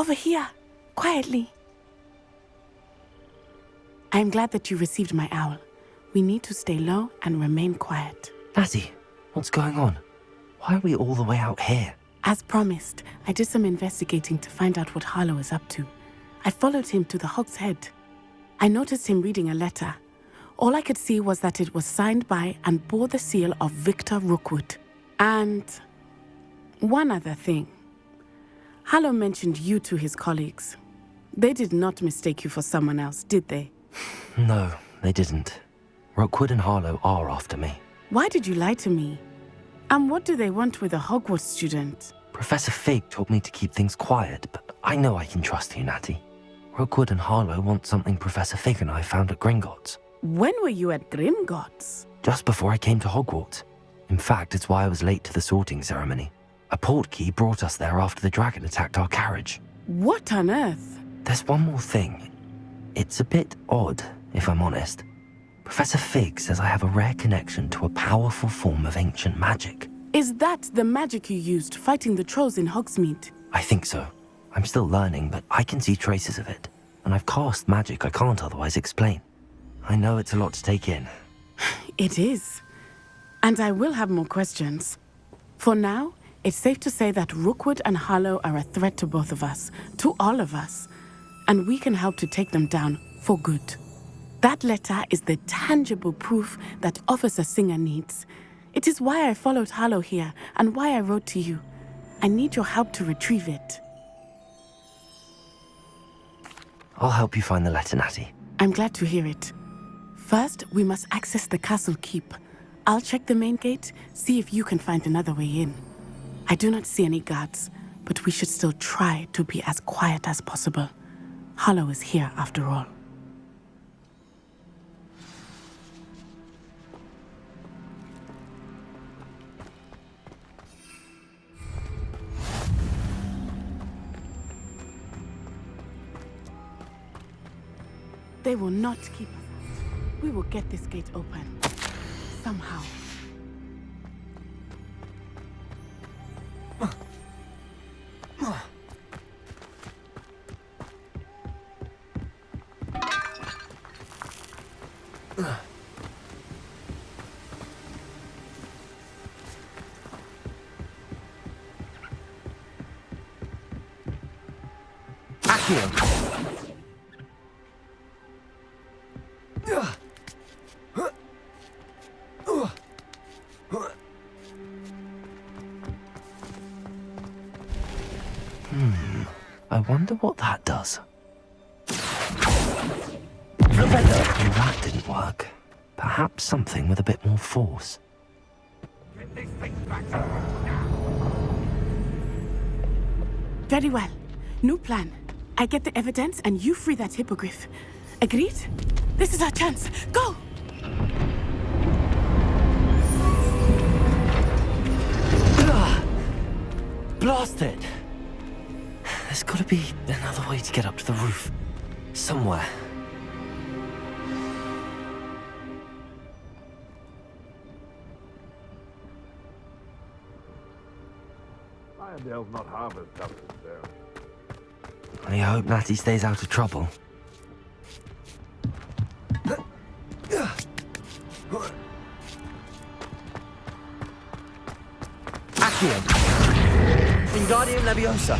over here, quietly. I am glad that you received my owl. We need to stay low and remain quiet. Natty, what's going on? Why are we all the way out here? As promised, I did some investigating to find out what Harlow is up to. I followed him to the Hog's Head. I noticed him reading a letter. All I could see was that it was signed by and bore the seal of Victor Rookwood. And one other thing. Harlow mentioned you to his colleagues. They did not mistake you for someone else, did they? No, they didn't. Rookwood and Harlow are after me. Why did you lie to me? And what do they want with a Hogwarts student? Professor Fig told me to keep things quiet, but I know I can trust you, Natty. Rookwood and Harlow want something Professor Fig and I found at Gringotts. When were you at Gringotts? Just before I came to Hogwarts. In fact, it's why I was late to the sorting ceremony. A portkey brought us there after the dragon attacked our carriage. What on earth? There's one more thing. It's a bit odd, if I'm honest. Professor Fig says I have a rare connection to a powerful form of ancient magic. Is that the magic you used fighting the trolls in Hogsmeade? I think so. I'm still learning, but I can see traces of it. And I've cast magic I can't otherwise explain. I know it's a lot to take in. It is. And I will have more questions. For now, it's safe to say that Rookwood and Harlow are a threat to both of us, to all of us. And we can help to take them down for good. That letter is the tangible proof that Officer Singer needs. It is why I followed Harlow here and why I wrote to you. I need your help to retrieve it. I'll help you find the letter, Natty. I'm glad to hear it. First, we must access the castle keep. I'll check the main gate, see if you can find another way in. I do not see any guards, but we should still try to be as quiet as possible. Harlow is here after all. They will not keep us out. We will get this gate open. Somehow. I wonder what that does. That didn't work. Perhaps something with a bit more force. Get this thing back. Very well. New plan. I get the evidence and you free that hippogriff. Agreed? This is our chance. Go! Blast it! There's gotta be another way to get up to the roof. Somewhere. Irondale's not half as tough as there. I hope Natty stays out of trouble. Accio! Wingardium Leviosa!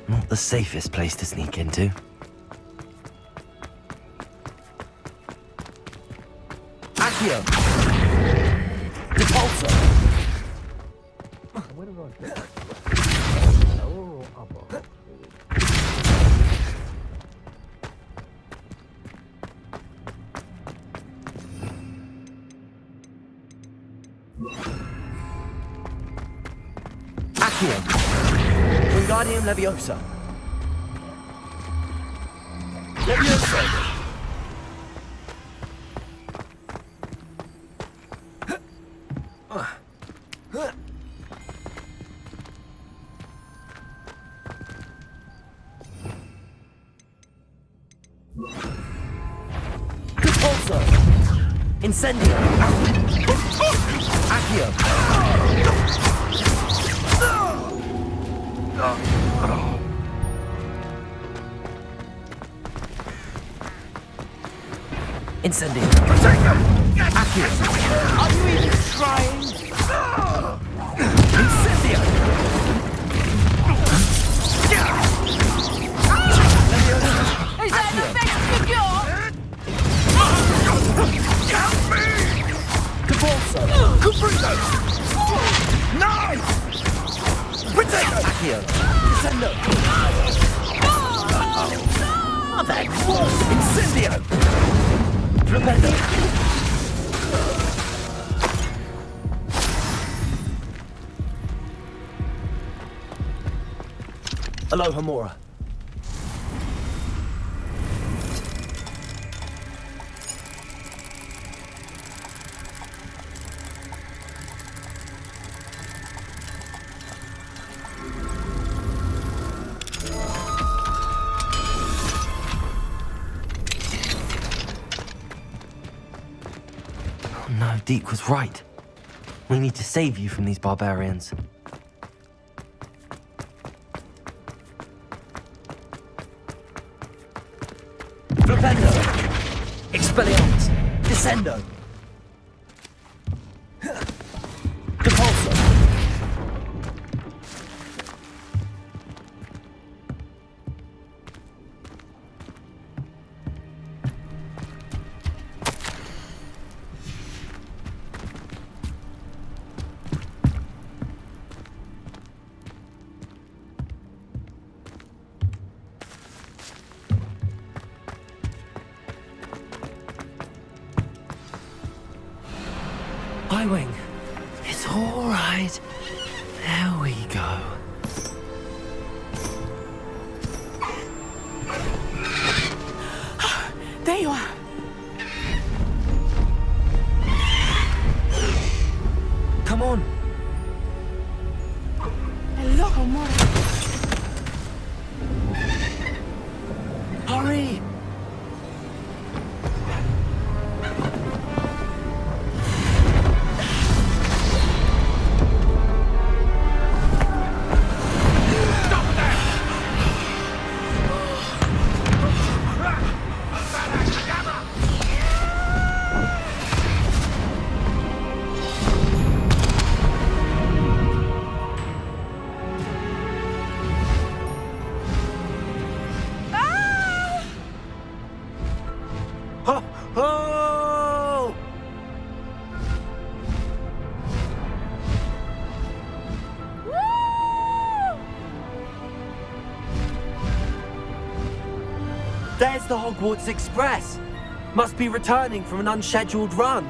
Not the safest place to sneak into. Accio! Repulsor! Where do I get that? Lower or upper? Accio! Wingardium Leviosa! Leviosa! Incendio! Accio! Incendio! Accio! Are you even trying? Incendio! Is that the best secure? Help me! Caporso! Cuprito! No! Potato! Accio! Descendo! Oh, that was Incendio! Flipendo! Aloha Mora. Oh no, Deke was right. We need to save you from these barbarians. Flipendo! Expelliarmus! Descendo! Depulso! Wing. It's all right. There we go. There you are. Come on. Hello, Mora. Hurry! Ho! Ho! There's the Hogwarts Express. Must be returning from an unscheduled run.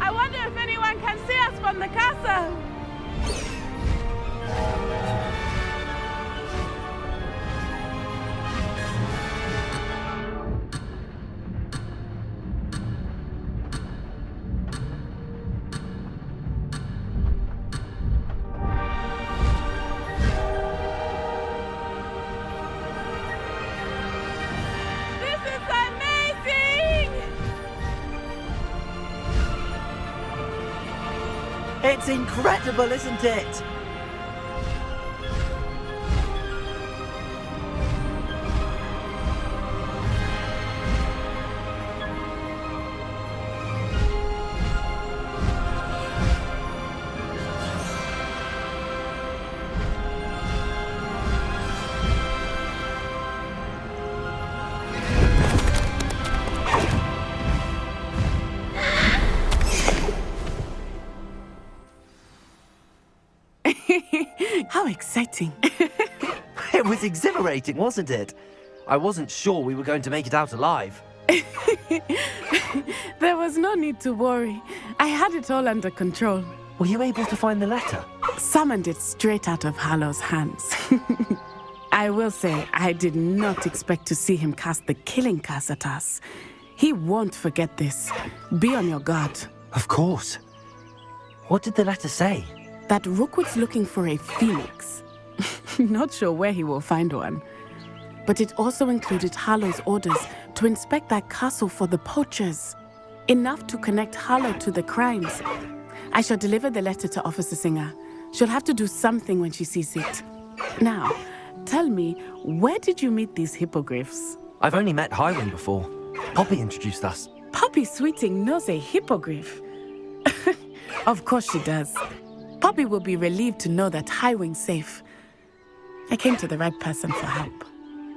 I wonder if anyone can see us from the castle. This is amazing! It's incredible, isn't it? How exciting. It was exhilarating, wasn't it? I wasn't sure we were going to make it out alive. There was no need to worry. I had it all under control. Were you able to find the letter? Summoned it straight out of Hallow's hands. I will say, I did not expect to see him cast the killing curse at us. He won't forget this. Be on your guard. Of course. What did the letter say? That Rookwood's looking for a phoenix. Not sure where he will find one. But it also included Hallow's orders to inspect that castle for the poachers. Enough to connect Hallow to the crimes. I shall deliver the letter to Officer Singer. She'll have to do something when she sees it. Now, tell me, where did you meet these hippogriffs? I've only met Highwing before. Poppy introduced us. Poppy Sweeting knows a hippogriff. Of course she does. Poppy will be relieved to know that Highwing's safe. I came to the right person for help.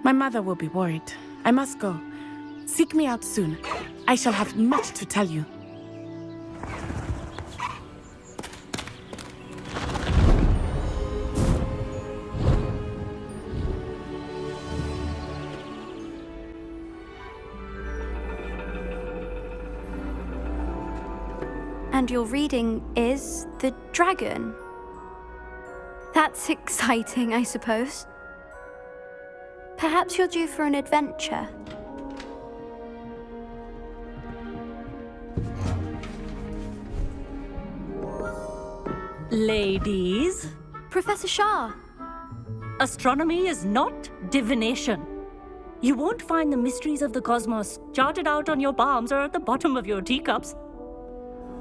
My mother will be worried. I must go. Seek me out soon. I shall have much to tell you. And your reading is The Dragon. That's exciting, I suppose. Perhaps you're due for an adventure. Ladies, Professor Shah. astronomy is not divination. You won't find the mysteries of the cosmos charted out on your palms or at the bottom of your teacups.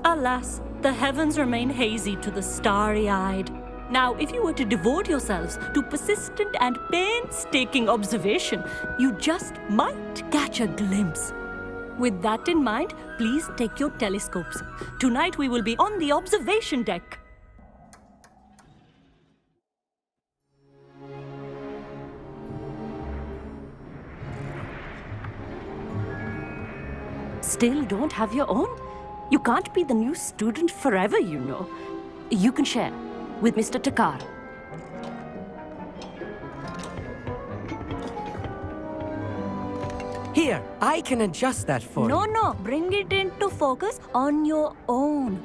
Alas, the heavens remain hazy to the starry-eyed. Now, if you were to devote yourselves to persistent and painstaking observation, you just might catch a glimpse. With that in mind, please take your telescopes. Tonight we will be on the observation deck. Still don't have your own? You can't be the new student forever, you know. You can share with Mr. Takar. Here, I can adjust that for you. No, bring it into focus on your own.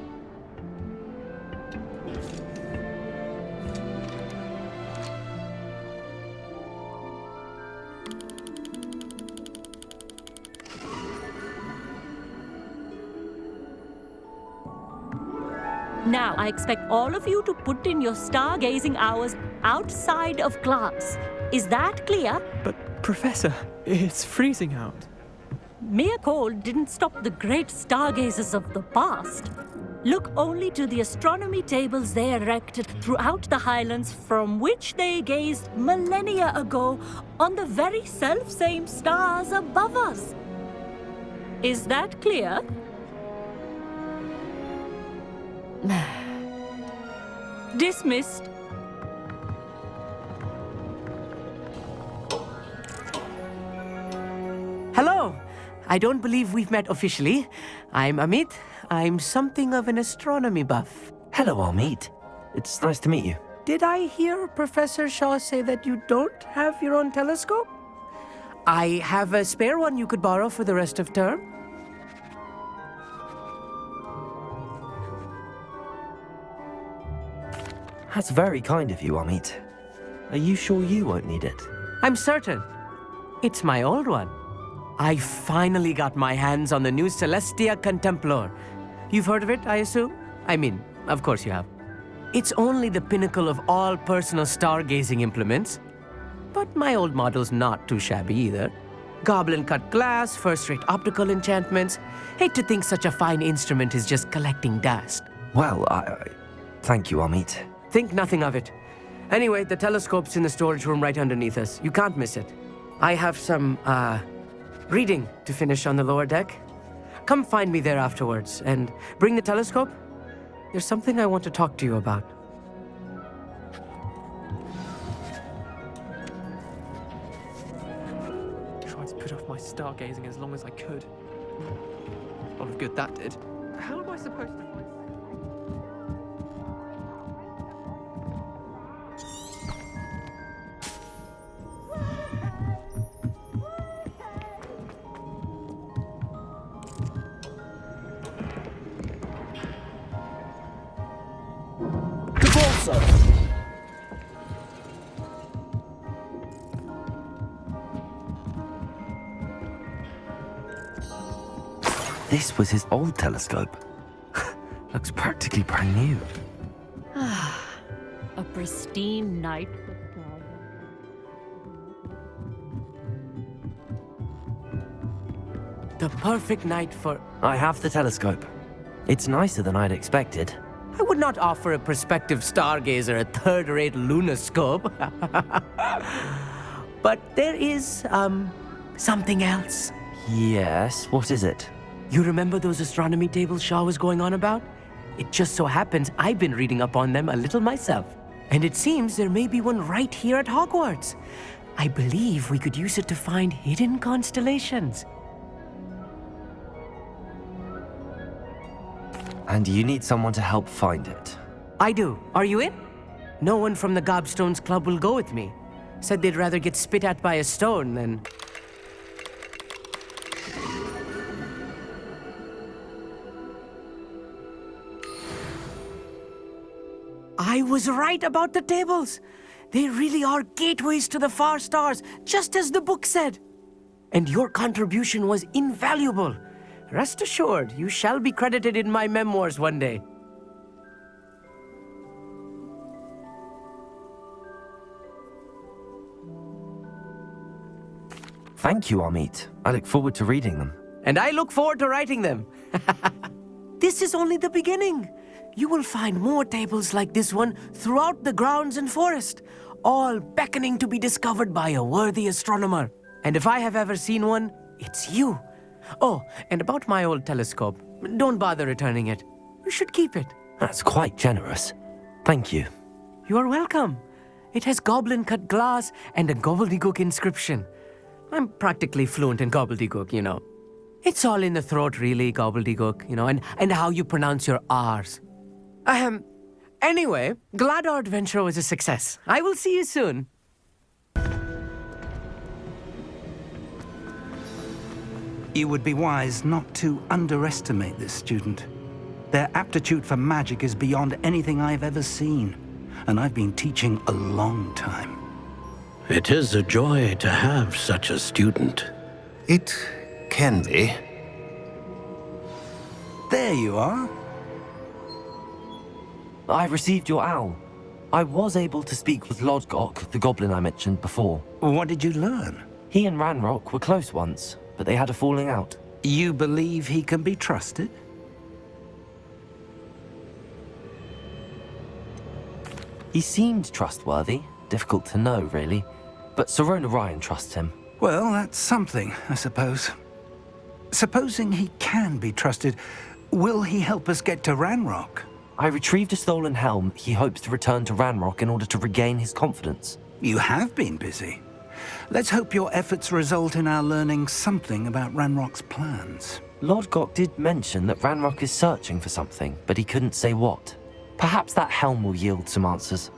Now, I expect all of you to put in your stargazing hours outside of class. Is that clear? But, Professor, it's freezing out. Mere cold didn't stop the great stargazers of the past. Look only to the astronomy tables they erected throughout the highlands from which they gazed millennia ago on the very self-same stars above us. Is that clear? Dismissed. Hello. I don't believe we've met officially. I'm Amit. I'm something of an astronomy buff. Hello, Amit. It's nice to meet you. Did I hear Professor Shaw say that you don't have your own telescope? I have a spare one you could borrow for the rest of term. That's very kind of you, Amit. Are you sure you won't need it? I'm certain. It's my old one. I finally got my hands on the new Celestia Contemplar. You've heard of it, I assume? I mean, of course you have. It's only the pinnacle of all personal stargazing implements. But my old model's not too shabby either. Goblin-cut glass, first-rate optical enchantments. Hate to think such a fine instrument is just collecting dust. Well, thank you, Amit. Think nothing of it. Anyway, the telescope's in the storage room right underneath us. You can't miss it. I have some, reading to finish on the lower deck. Come find me there afterwards, and bring the telescope. There's something I want to talk to you about. Tried to put off my stargazing as long as I could. A lot of good that did. How am I supposed to find... castle. This was his old telescope. Looks practically brand new. A pristine night. The perfect night for... I have the telescope. It's nicer than I'd expected. I would not offer a prospective stargazer a third-rate lunoscope. But there is, something else. Yes, what is it? You remember those astronomy tables Shaw was going on about? It just so happens I've been reading up on them a little myself. And it seems there may be one right here at Hogwarts. I believe we could use it to find hidden constellations. And you need someone to help find it. I do. Are you in? No one from the Gobstones Club will go with me. Said they'd rather get spit at by a stone than... I was right about the tables. They really are gateways to the far stars, just as the book said. And your contribution was invaluable. Rest assured, you shall be credited in my memoirs one day. Thank you, Amit. I look forward to reading them. And I look forward to writing them. This is only the beginning. You will find more tables like this one throughout the grounds and forest, all beckoning to be discovered by a worthy astronomer. And if I have ever seen one, it's you. Oh, and about my old telescope, don't bother returning it. You should keep it. That's quite generous. Thank you. You are welcome. It has goblin-cut glass and a gobbledygook inscription. I'm practically fluent in gobbledygook, you know. It's all in the throat, really, gobbledygook, you know, and how you pronounce your R's. Anyway, glad our adventure was a success. I will see you soon. You would be wise not to underestimate this student. Their aptitude for magic is beyond anything I've ever seen, and I've been teaching a long time. It is a joy to have such a student. It can be. There you are. I received your owl. I was able to speak with Lodgok, the goblin I mentioned before. What did you learn? He and Ranrock were close once, but they had a falling out. You believe he can be trusted? He seemed trustworthy. Difficult to know, really. But Sirona Ryan trusts him. Well, that's something, I suppose. Supposing he can be trusted, will he help us get to Ranrock? I retrieved a stolen helm. He hopes to return to Ranrock in order to regain his confidence. You have been busy. Let's hope your efforts result in our learning something about Ranrock's plans. Lodgok did mention that Ranrock is searching for something, but he couldn't say what. Perhaps that helm will yield some answers.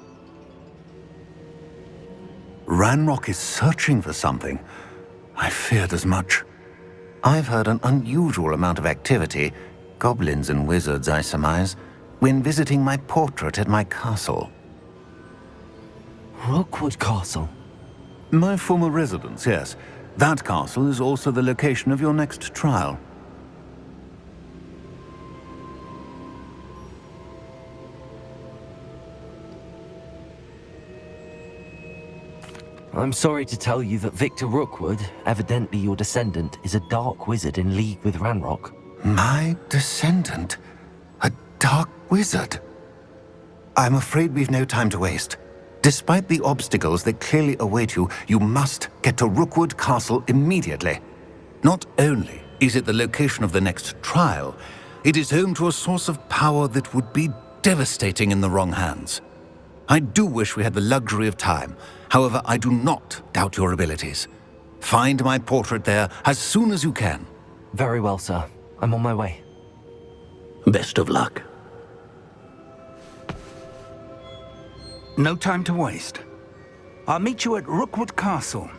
Ranrock is searching for something. I feared as much. I've heard an unusual amount of activity, goblins and wizards, I surmise, when visiting my portrait at my castle. Rookwood Castle? My former residence, yes. That castle is also the location of your next trial. I'm sorry to tell you that Victor Rookwood, evidently your descendant, is a dark wizard in league with Ranrock. My descendant? A dark wizard? I'm afraid we've no time to waste. Despite the obstacles that clearly await you, you must get to Rookwood Castle immediately. Not only is it the location of the next trial, it is home to a source of power that would be devastating in the wrong hands. I do wish we had the luxury of time. However, I do not doubt your abilities. Find my portrait there as soon as you can. Very well, sir. I'm on my way. Best of luck. No time to waste. I'll meet you at Rookwood Castle.